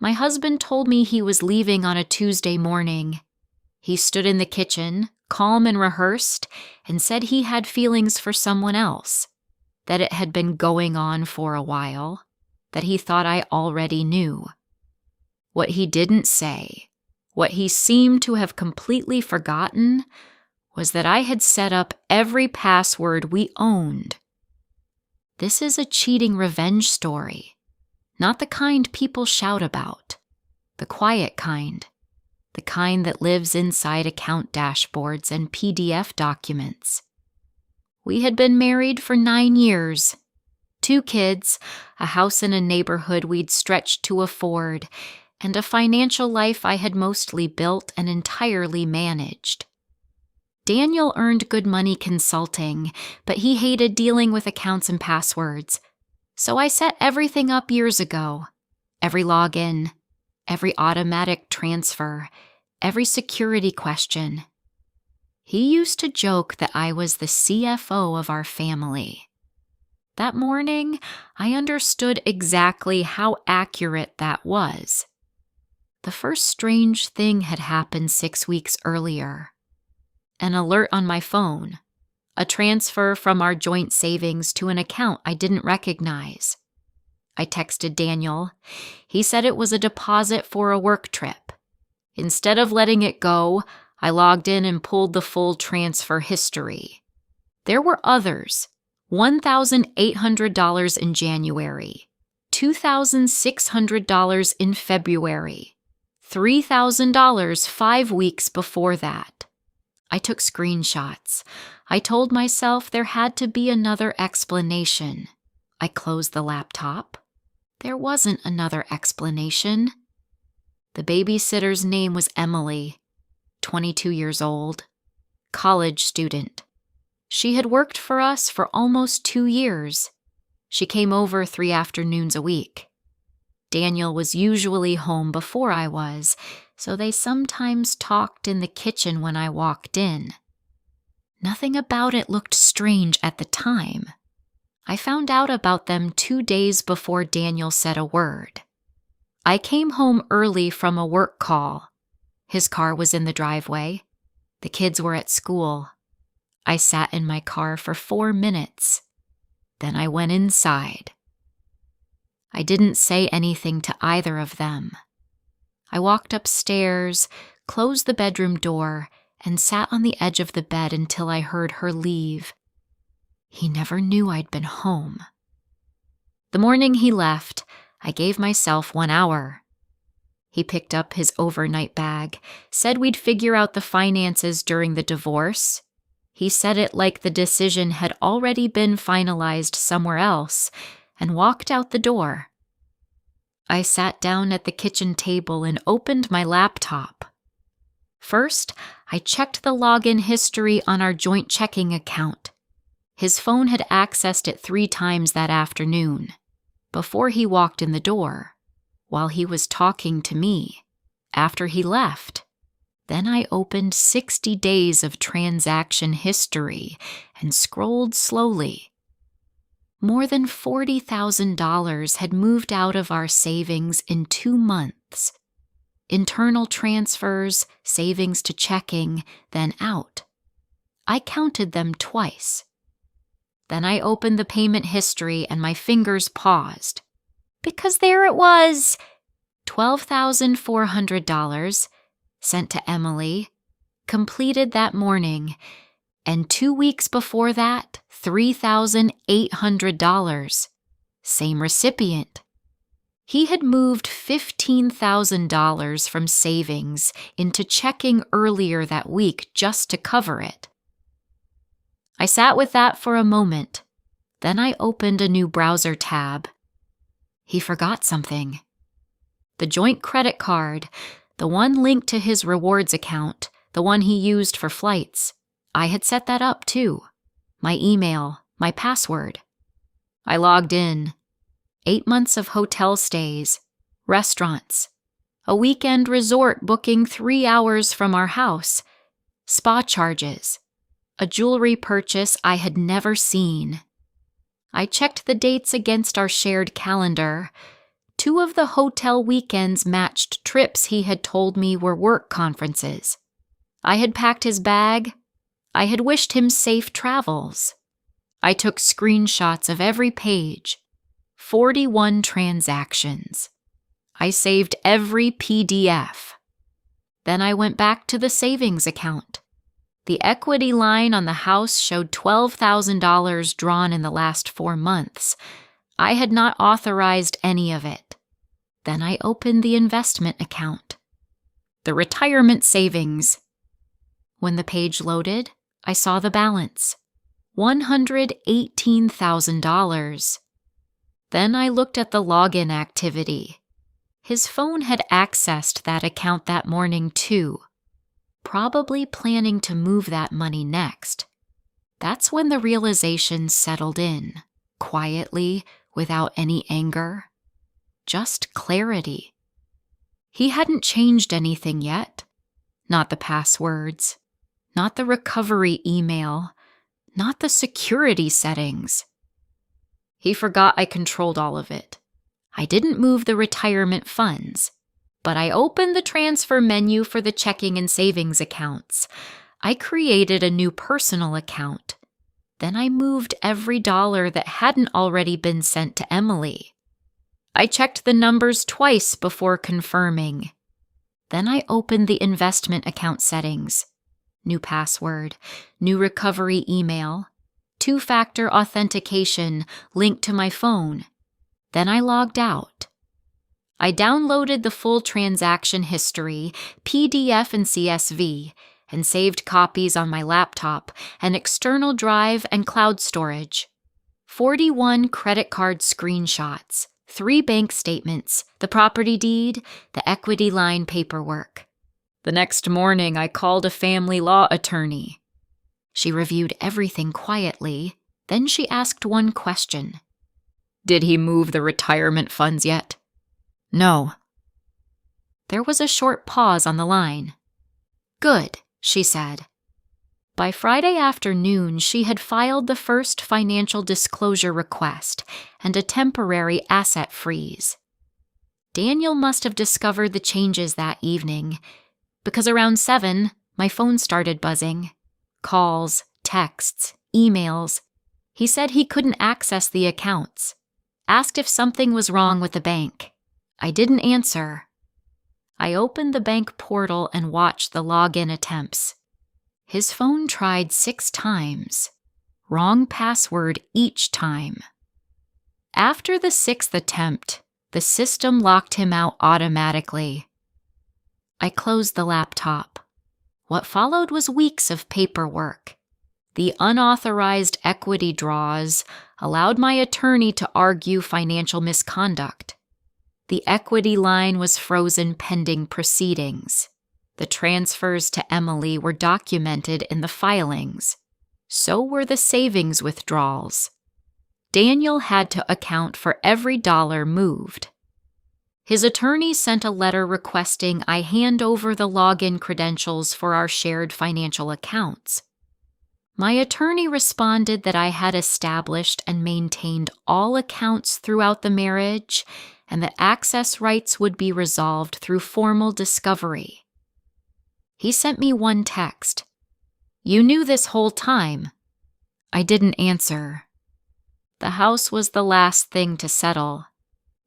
My husband told me he was leaving on a Tuesday morning. He stood in the kitchen, calm and rehearsed, and said he had feelings for someone else, that it had been going on for a while, that he thought I already knew. What he didn't say, what he seemed to have completely forgotten, was that I had set up every password we owned. This is a cheating revenge story, not the kind people shout about, the quiet kind, the kind that lives inside account dashboards and PDF documents. We had been married for 9 years, 2 kids, a house in a neighborhood we'd stretched to afford, and a financial life I had mostly built and entirely managed. Daniel earned good money consulting, but he hated dealing with accounts and passwords. So I set everything up years ago. Every login, every automatic transfer, every security question. He used to joke that I was the CFO of our family. That morning, I understood exactly how accurate that was. The first strange thing had happened 6 weeks earlier. An alert on my phone, a transfer from our joint savings to an account I didn't recognize. I texted Daniel. He said it was a deposit for a work trip. Instead of letting it go, I logged in and pulled the full transfer history. There were others. $1,800 in January, $2,600 in February, $3,000 5 weeks before that. I took screenshots. I told myself there had to be another explanation. I closed the laptop. There wasn't another explanation. The babysitter's name was Emily, 22 years old, college student. She had worked for us for almost 2 years. She came over 3 afternoons a week. Daniel was usually home before I was, so they sometimes talked in the kitchen when I walked in. Nothing about it looked strange at the time. I found out about them 2 days before Daniel said a word. I came home early from a work call. His car was in the driveway. The kids were at school. I sat in my car for 4 minutes. Then I went inside. I didn't say anything to either of them. I walked upstairs, closed the bedroom door, and sat on the edge of the bed until I heard her leave. He never knew I'd been home. The morning he left, I gave myself 1 hour. He picked up his overnight bag, said we'd figure out the finances during the divorce. He said it like the decision had already been finalized somewhere else, and walked out the door. I sat down at the kitchen table and opened my laptop. First, I checked the login history on our joint checking account. His phone had accessed it 3 times that afternoon, before he walked in the door, while he was talking to me, after he left. Then I opened 60 days of transaction history and scrolled slowly. More than $40,000 had moved out of our savings in 2 months. Internal transfers, savings to checking, then out. I counted them twice. Then I opened the payment history and my fingers paused. Because there it was! $12,400, sent to Emily, completed that morning, and 2 weeks before that, $3,800. Same recipient. He had moved $15,000 from savings into checking earlier that week just to cover it. I sat with that for a moment. Then I opened a new browser tab. He forgot something. The joint credit card, the one linked to his rewards account, the one he used for flights. I had set that up too. My email, my password. I logged in. 8 months of hotel stays, restaurants, a weekend resort booking 3 hours from our house, spa charges, a jewelry purchase I had never seen. I checked the dates against our shared calendar. 2 of the hotel weekends matched trips he had told me were work conferences. I had packed his bag. I had wished him safe travels. I took screenshots of every page. 41 transactions. I saved every PDF. Then I went back to the savings account. The equity line on the house showed $12,000 drawn in the last 4 months. I had not authorized any of it. Then I opened the investment account. The retirement savings. When the page loaded, I saw the balance. $118,000. Then I looked at the login activity. His phone had accessed that account that morning too, probably planning to move that money next. That's when the realization settled in, quietly, without any anger. Just clarity. He hadn't changed anything yet. Not the passwords, not the recovery email, not the security settings. He forgot I controlled all of it. I didn't move the retirement funds, but I opened the transfer menu for the checking and savings accounts. I created a new personal account. Then I moved every dollar that hadn't already been sent to Emily. I checked the numbers twice before confirming. Then I opened the investment account settings. New password, new recovery email, 2-factor authentication linked to my phone. Then I logged out. I downloaded the full transaction history, PDF and CSV, and saved copies on my laptop, an external drive, and cloud storage. 41 credit card screenshots, 3 bank statements, the property deed, the equity line paperwork. The next morning, I called a family law attorney. She reviewed everything quietly, then she asked one question. Did he move the retirement funds yet? No. There was a short pause on the line. Good, she said. By Friday afternoon, she had filed the first financial disclosure request and a temporary asset freeze. Daniel must have discovered the changes that evening, because around 7, my phone started buzzing. Calls, texts, emails. He said he couldn't access the accounts. Asked if something was wrong with the bank. I didn't answer. I opened the bank portal and watched the login attempts. His phone tried 6 times. Wrong password each time. After the 6th attempt, the system locked him out automatically. I closed the laptop. What followed was weeks of paperwork. The unauthorized equity draws allowed my attorney to argue financial misconduct. The equity line was frozen pending proceedings. The transfers to Emily were documented in the filings. So were the savings withdrawals. Daniel had to account for every dollar moved. His attorney sent a letter requesting I hand over the login credentials for our shared financial accounts. My attorney responded that I had established and maintained all accounts throughout the marriage and that access rights would be resolved through formal discovery. He sent me one text. You knew this whole time. I didn't answer. The house was the last thing to settle.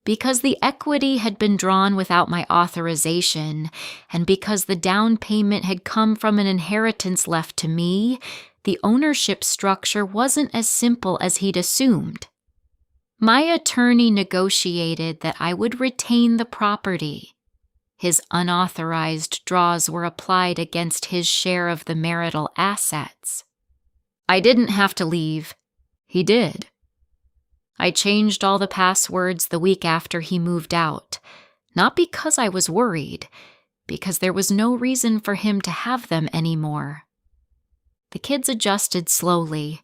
Because the equity had been drawn without my authorization, and because the down payment had come from an inheritance left to me, the ownership structure wasn't as simple as he'd assumed. My attorney negotiated that I would retain the property. His unauthorized draws were applied against his share of the marital assets. I didn't have to leave. He did. I changed all the passwords the week after he moved out, not because I was worried, because there was no reason for him to have them anymore. The kids adjusted slowly.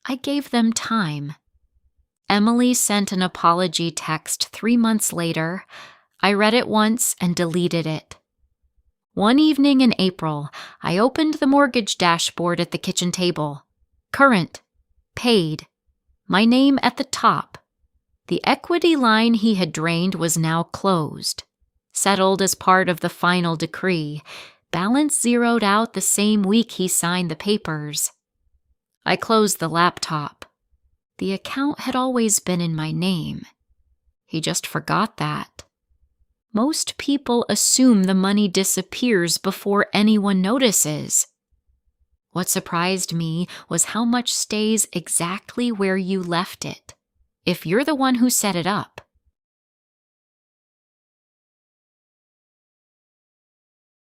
I gave them time. Emily sent an apology text 3 months later. I read it once and deleted it. One evening in April, I opened the mortgage dashboard at the kitchen table. Current. Paid. My name at the top. The equity line he had drained was now closed. Settled as part of the final decree, balance zeroed out the same week he signed the papers. I closed the laptop. The account had always been in my name. He just forgot that. Most people assume the money disappears before anyone notices. What surprised me was how much stays exactly where you left it, if you're the one who set it up.